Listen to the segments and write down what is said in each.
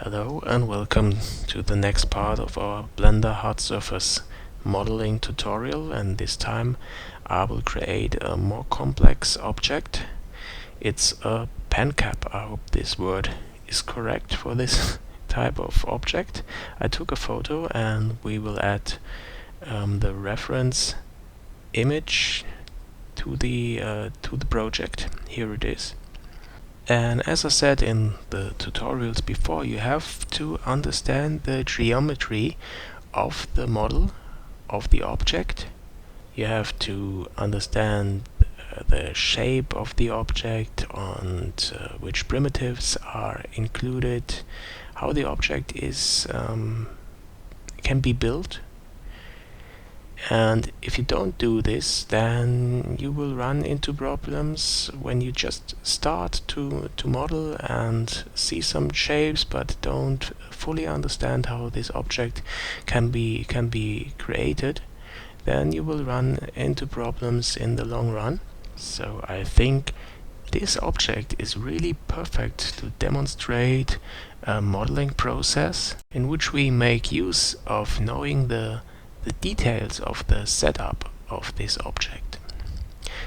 Hello and welcome to the next part of our Blender Hardsurface modeling tutorial, and this time I will create a more complex object. It's a pen cap. I hope this word is correct for this type of object. I took a photo and we will add the reference image to the project. Here it is. And as I said in the tutorials before, you have to understand the geometry of the model, of the object. You have to understand the shape of the object and which primitives are included, how the object is can be built. And if you don't do this, then you will run into problems when you just start to model and see some shapes but don't fully understand how this object can be created. Then you will run into problems in the long run. So I think this object is really perfect to demonstrate a modeling process in which we make use of knowing the details of the setup of this object.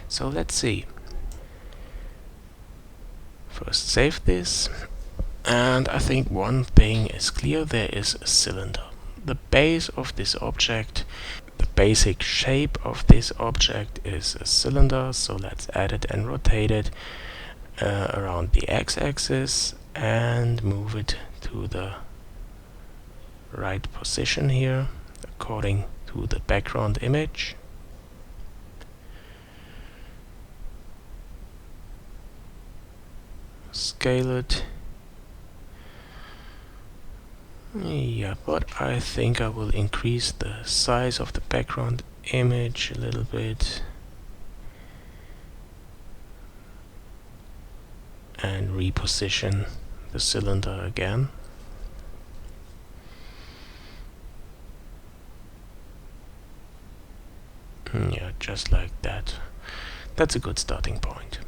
So let's see. First save this, and I think one thing is clear: there is a cylinder. The base of this object, the basic shape of this object is a cylinder, so let's add it and rotate it around the x-axis and move it to the right position here according to the background image. Scale it. Yeah, but I think I will increase the size of the background image a little bit and reposition the cylinder again. Yeah, just like that. That's a good starting point.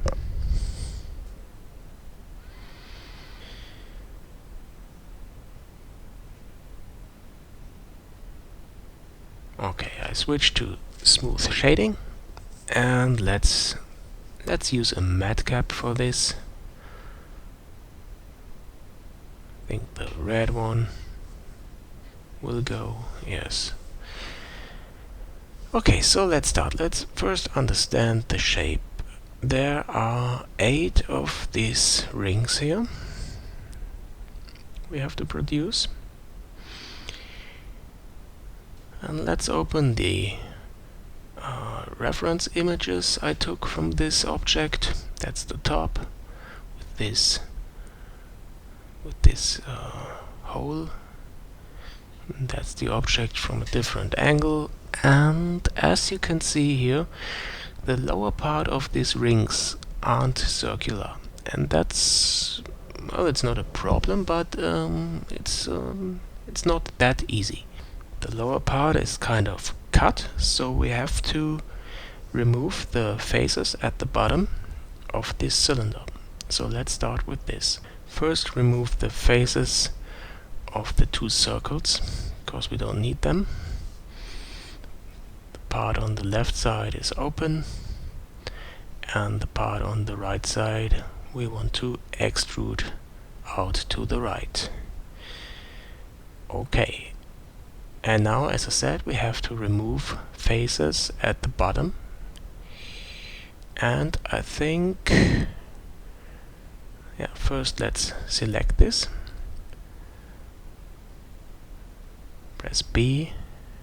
Okay, I switch to smooth shading, and let's use a matte cap for this. I think the red one will go. Yes. Okay, so let's start. Let's first understand the shape. There are 8 of these rings here we have to produce. And let's open the reference images I took from this object. That's the top with this hole. That's the object from a different angle. And as you can see here, the lower part of these rings aren't circular, and that's, well, it's not a problem, but it's not that easy. The lower part is kind of cut, so we have to remove the faces at the bottom of this cylinder. So let's start with this. First, remove the faces of the 2 circles, because we don't need them. Part on the left side is open, and the part on the right side we want to extrude out to the right. Okay, and now, as I said, we have to remove faces at the bottom, and I think, yeah, first let's select this, press B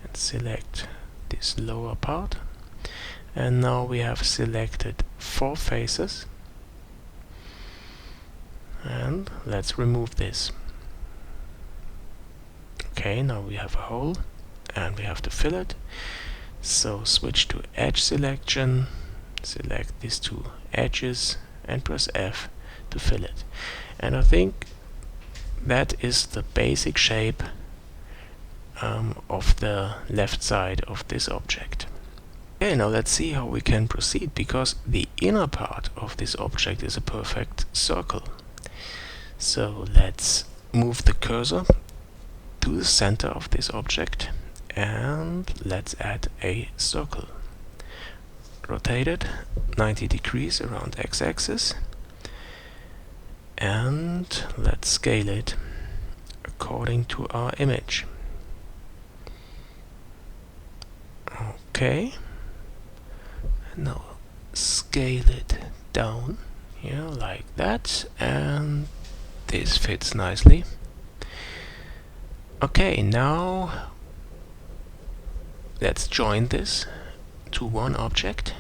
and select this lower part, and now we have selected 4 faces, and let's remove this. Okay, now we have a hole and we have to fill it, so switch to edge selection, select these 2 edges and press F to fill it. And I think that is the basic shape of the left side of this object. Okay, now let's see how we can proceed, because the inner part of this object is a perfect circle. So let's move the cursor to the center of this object and let's add a circle. Rotate it 90 degrees around x-axis and let's scale it according to our image. Okay, and now scale it down here like that, and this fits nicely. Okay, now let's join this to one object,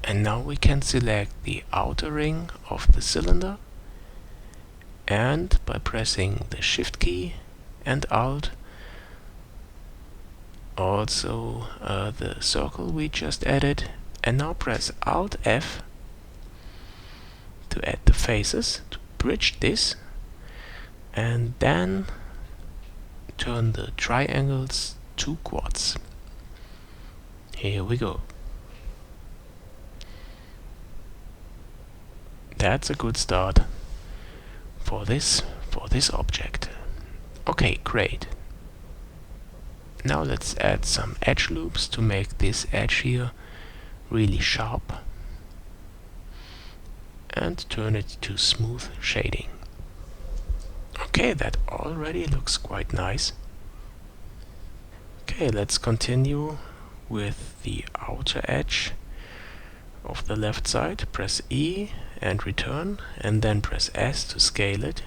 and now we can select the outer ring of the cylinder, and by pressing the Shift key and Alt, also the circle we just added, and now press Alt F to add the faces, to bridge this, and then turn the triangles to quads. Here we go. That's a good start for this object. Okay, great. Now let's add some edge loops to make this edge here really sharp and turn it to smooth shading. Okay, that already looks quite nice. Okay, let's continue with the outer edge of the left side. Press E and return, and then press S to scale it.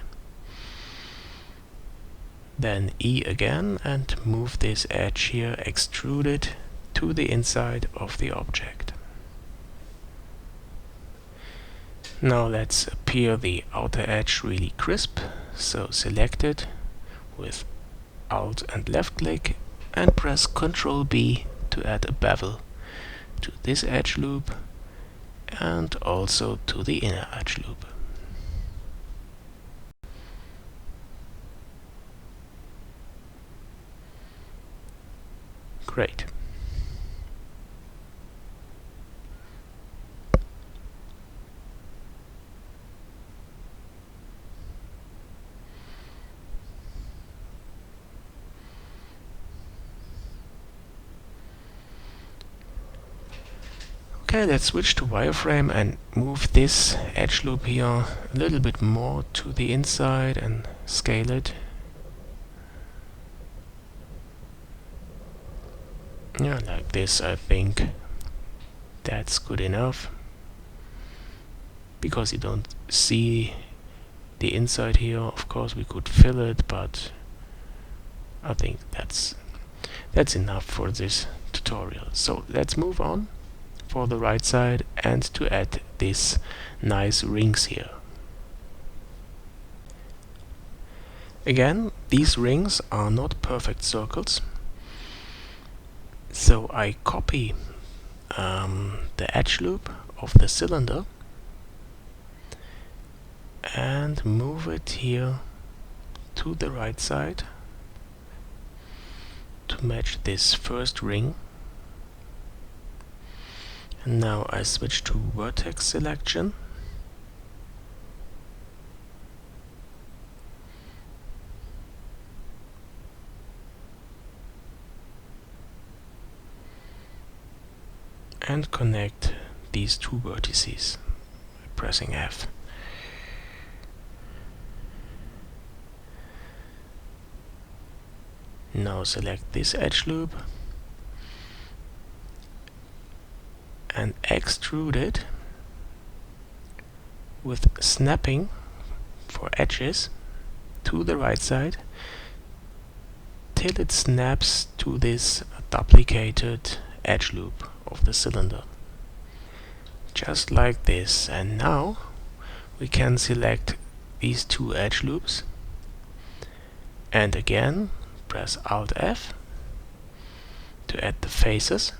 Then E again and move this edge here, extrude it to the inside of the object. Now let's appear the outer edge really crisp, so select it with Alt and left click and press Ctrl B to add a bevel to this edge loop and also to the inner edge loop. Great. Okay, let's switch to wireframe and move this edge loop here a little bit more to the inside and scale it. Yeah, like this. I think that's good enough, because you don't see the inside here. Of course we could fill it, but I think that's enough for this tutorial. So let's move on for the right side and to add these nice rings here. Again, these rings are not perfect circles, so I copy the edge loop of the cylinder and move it here to the right side to match this first ring. And now I switch to vertex selection and connect these two vertices by pressing F. Now select this edge loop and extrude it with snapping for edges to the right side till it snaps to this duplicated edge loop of the cylinder. Just like this. And now we can select these two edge loops and again press Alt F to add the faces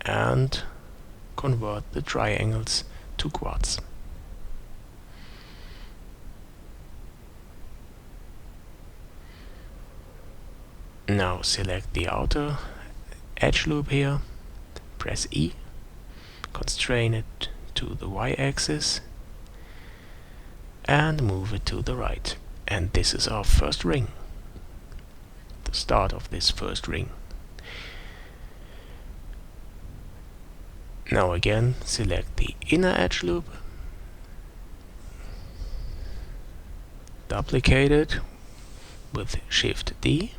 and convert the triangles to quads. Now select the outer edge loop here, press E, constrain it to the Y-axis and move it to the right. And this is our first ring, the start of this first ring. Now again select the inner edge loop, duplicate it with Shift D,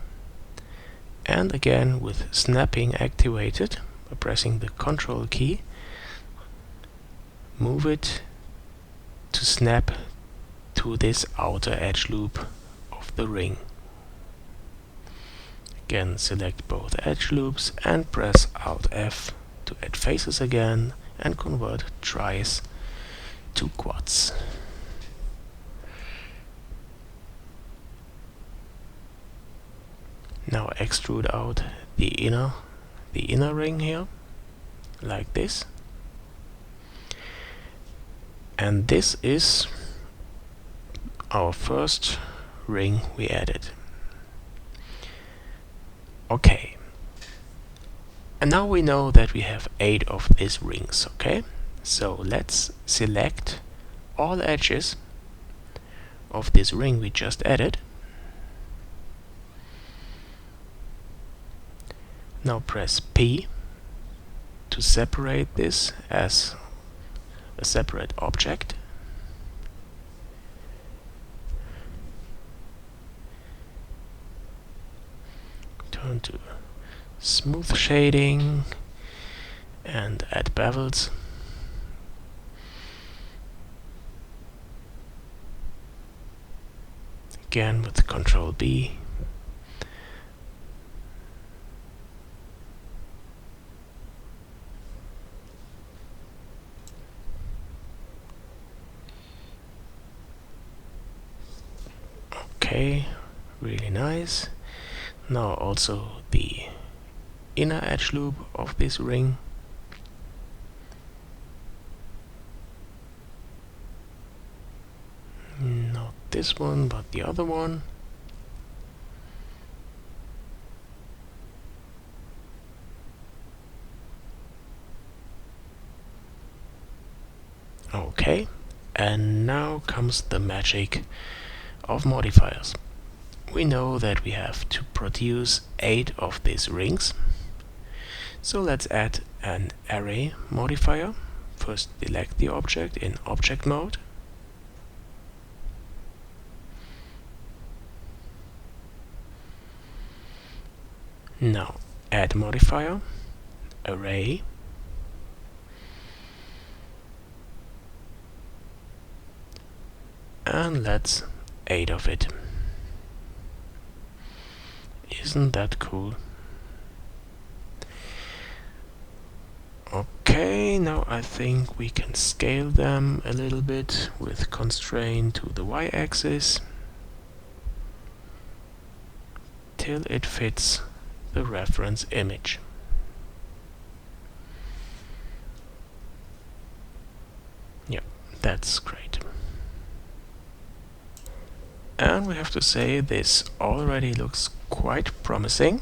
and again with snapping activated by pressing the Control key, move it to snap to this outer edge loop of the ring. Again select both edge loops and press Alt F to add faces again and convert tries to quads. Now extrude out the inner ring here, like this. And this is our first ring we added. Okay. And now we know that we have 8 of these rings, okay? So let's select all edges of this ring we just added. Now press P to separate this as a separate object. Turn to smooth shading and add bevels. Again with Control B. Okay, really nice. Now also the inner edge loop of this ring. Not this one, but the other one. Okay, and now comes the magic of modifiers. We know that we have to produce 8 of these rings. So let's add an array modifier. First select the object in object mode. Now add modifier, array, and let's 8 of it. Isn't that cool? Okay, now I think we can scale them a little bit with constraint to the y-axis till it fits the reference image. Yeah, that's great. And we have to say this already looks quite promising.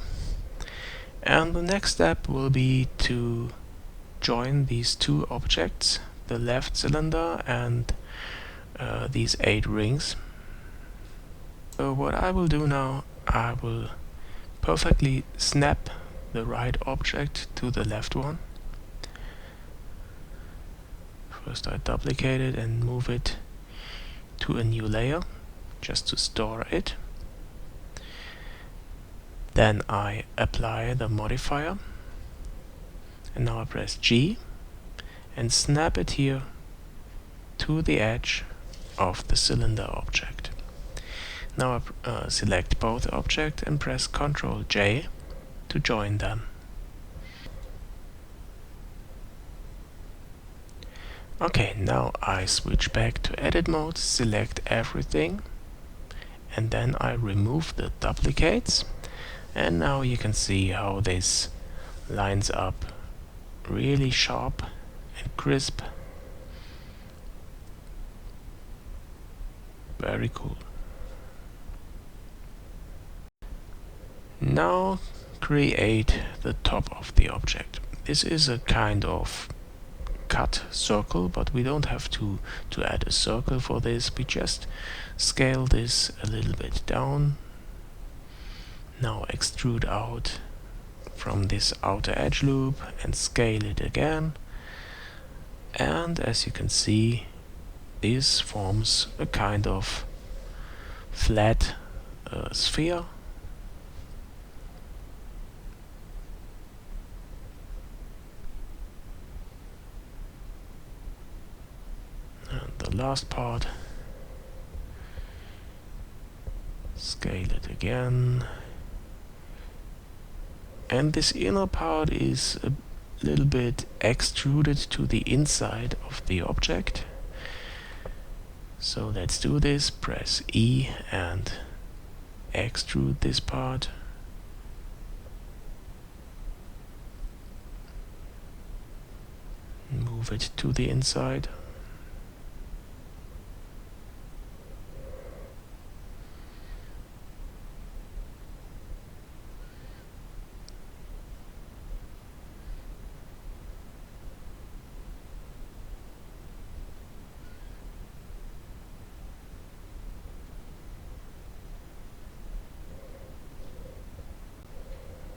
And the next step will be to join these 2 objects, the left cylinder and these 8 rings. So what I will do now, I will perfectly snap the right object to the left one. First I duplicate it and move it to a new layer, just to store it. Then I apply the modifier, and now I press G and snap it here to the edge of the cylinder object. Now I select both objects and press Ctrl J to join them. Okay, now I switch back to edit mode, select everything, and then I remove the duplicates, and now you can see how this lines up really sharp and crisp. Very cool. Now create the top of the object. This is a kind of cut circle, but we don't have to add a circle for this. We just scale this a little bit down. Now extrude out from this outer edge loop and scale it again. And as you can see, this forms a kind of flat sphere. And the last part, scale it again. And this inner part is a little bit extruded to the inside of the object. So let's do this. Press E and extrude this part. Move it to the inside.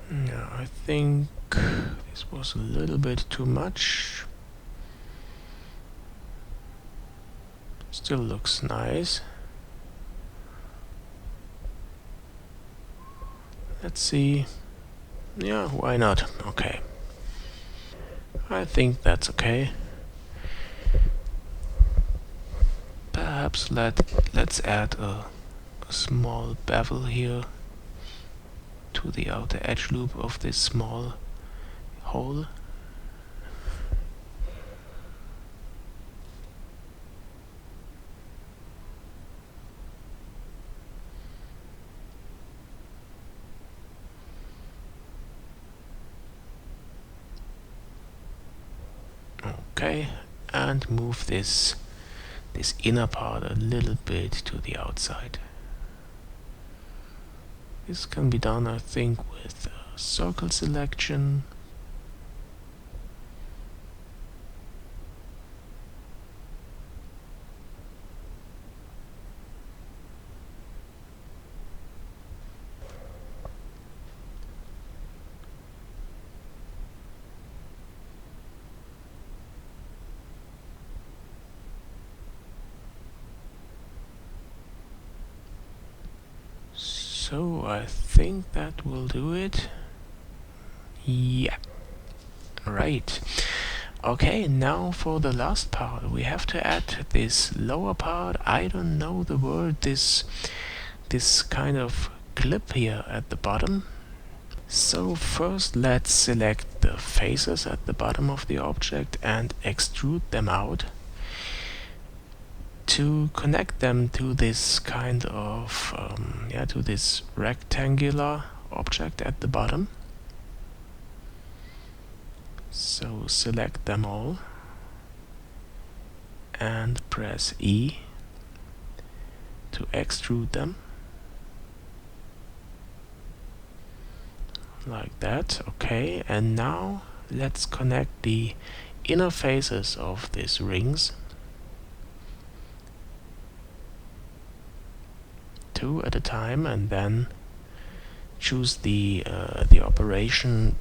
Yeah, I think this was a little bit too much. Still looks nice. Let's see. Yeah, why not? Okay. I think that's okay. Perhaps let's add a small bevel here to the outer edge loop of this small hole. Okay, and move this inner part a little bit to the outside. This can be done, I think, with circle selection. So I think that will do it. Yeah. Right. Okay, now for the last part. We have to add this lower part. I don't know the word. This kind of clip here at the bottom. So first let's select the faces at the bottom of the object and extrude them out to connect them to this kind of to this rectangular object at the bottom. So select them all and press E to extrude them like that. Okay, and now let's connect the inner faces of these rings, 2 at a time, and then choose the operation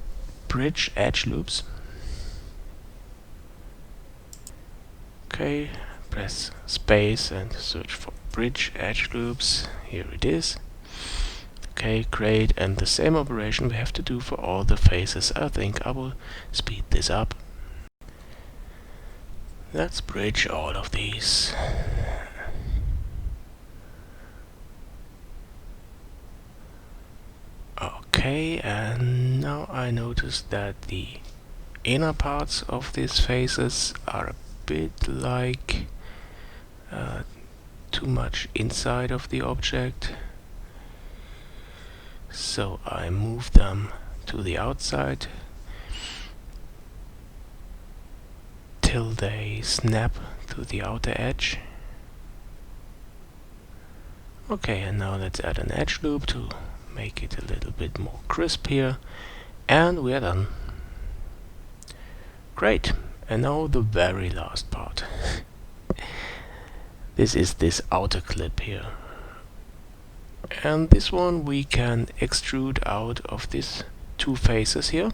bridge edge loops. Okay, press space and search for bridge edge loops. Here it is. Okay, great, and the same operation we have to do for all the faces. I think I will speed this up. Let's bridge all of these. Okay, and now I noticed that the inner parts of these faces are a bit like too much inside of the object. So I move them to the outside till they snap to the outer edge. Okay, and now let's add an edge loop to make it a little bit more crisp here, and we are done. Great. And now the very last part. This is this outer clip here. And this one we can extrude out of these two faces here.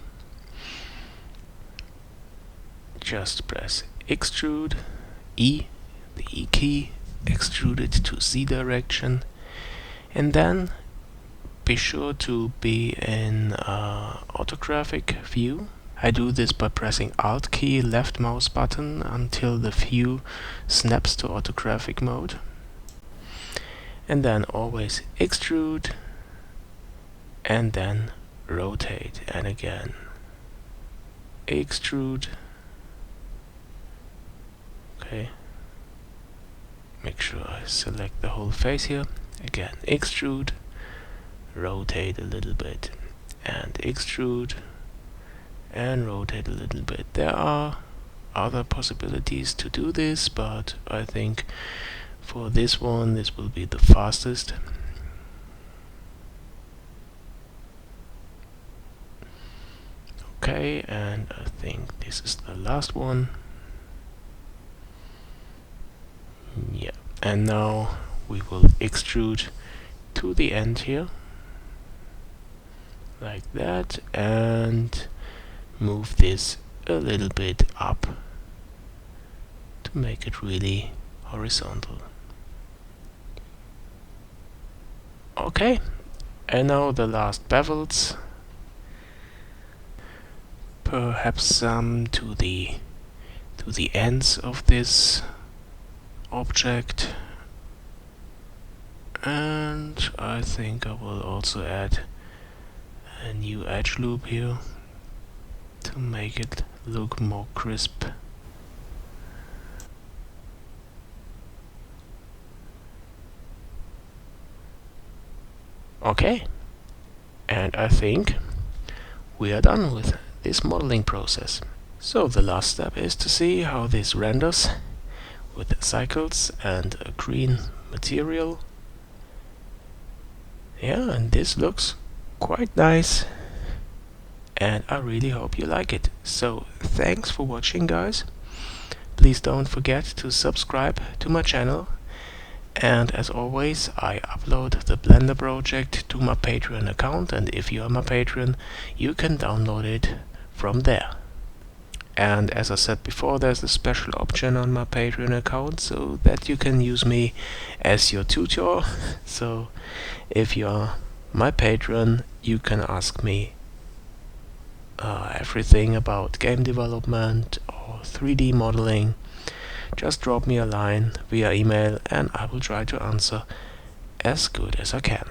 Just press extrude, E, the E key, extrude it to Z direction, and then be sure to be in orthographic view. I do this by pressing Alt key, left mouse button until the view snaps to orthographic mode. And then always extrude and then rotate, and again extrude. Okay, make sure I select the whole face here. Again extrude, rotate a little bit, and extrude and rotate a little bit. There are other possibilities to do this, but I think for this one this will be the fastest. Okay, and I think this is the last one. Yeah, and now we will extrude to the end here, like that, and move this a little bit up to make it really horizontal. Okay, and now the last bevels. Perhaps some to the ends of this object, and I think I will also add a new edge loop here to make it look more crisp. Okay, and I think we are done with this modeling process. So the last step is to see how this renders with cycles and a green material. Yeah, and this looks quite nice, and I really hope you like it. So thanks for watching, guys. Please don't forget to subscribe to my channel, and as always I upload the Blender project to my Patreon account, and if you are my patron you can download it from there. And as I said before, there's a special option on my Patreon account so that you can use me as your tutor. So if you're my patron you can ask me everything about game development or 3D modeling. Just drop me a line via email and I will try to answer as good as I can.